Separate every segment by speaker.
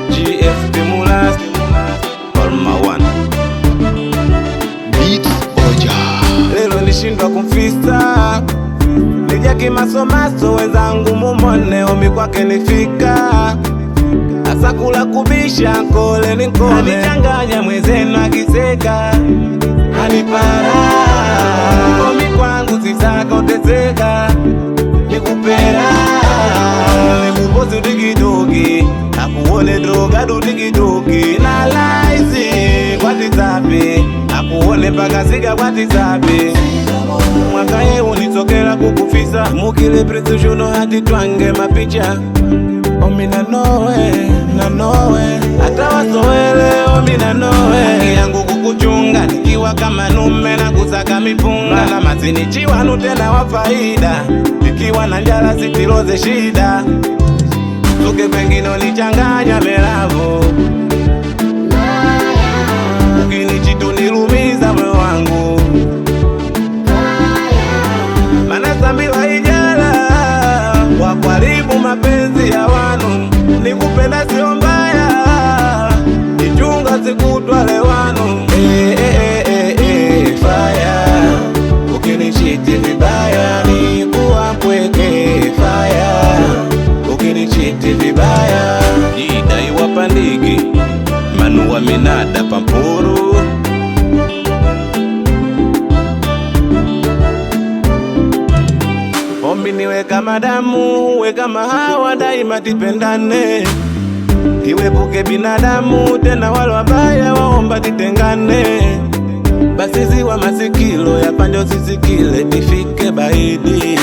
Speaker 1: GF Timulas Palma One
Speaker 2: Beats Oja.
Speaker 1: lelo nishindwa kumfisa Nija kimasomaso wenzangu mumone omi kwake nifika Asa kula kubisha kole ni kole Anichanganya mwezenu akiseka Anipara omi kwangu sisaka uteseka Nikupera Nimupozi utikidoki Akuone droga utikidoki Na laizi kwa tisapi Akuone paka siga kwa tisapi Mwaka ye unitokela kukufisa Mukile precision hati twange mapicha Omi na nowe Hata wasowele omi na nowe Haki yangu kukuchunga Nikiwa kama nume na kusaka mipunga Na mazini chiwanu tena wa faida Nikiwa na njala sitiloze shida Tuke pengine nichanganya melavu Ukini chitu nilumiza mwe wangu Manasa mbila ijala Wakwaribu mapenzi ya wanu Nikupenda sio mbaya Nichunga sikutwale wanu Fire Ukini chiti vibaya Nikuwa mpweke Fire Ukini chiti vibaya Jidai wapandiki Manuwa minada pampuru Ombi niwe kama damu, we kama hawa daima tipendane Iwepuke binadamu, tena wale wabaya waomba titengane Basi ziwa masikilo, ya pande usisikile, nifike baidi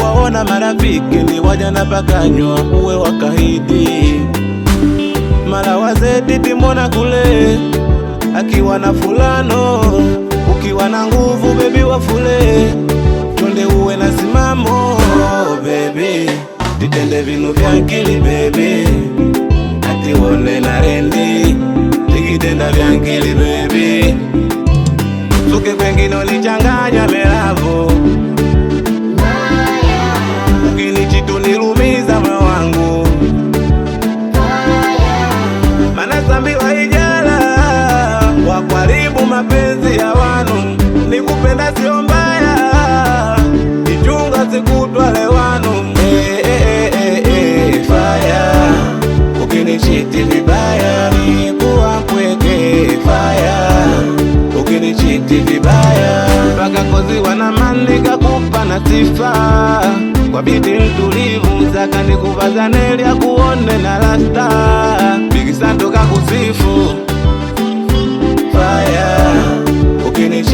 Speaker 1: Waona marafiki, ni waja na pakanywa, uwe wakahidi Mala wazeti timona kule, akiwa na fulano Ukiwa na nguvu, baby wafule Twende uwe na simamo, baby Titende vinu vya akili, baby Ati wone na rendi Tikitenda vya akili, baby Suke kwengine ulichanganya melavu Ukini chitu nilumiza mwe wangu Manasa mbila ijala Wakwaribu mapenzi ya wanu Nikupenda sio mbaya Nichunga sikutwale wanu Fire Ukini chiti vibaya Nikuwa mpweke Fire Ukini chiti vibaya Paka kozi wana mandika kupa na sifa Kwa biti mtulivu Zaka nikuvaza neli ya kuone na lasta Bigi santo kakusifu Fire Ukini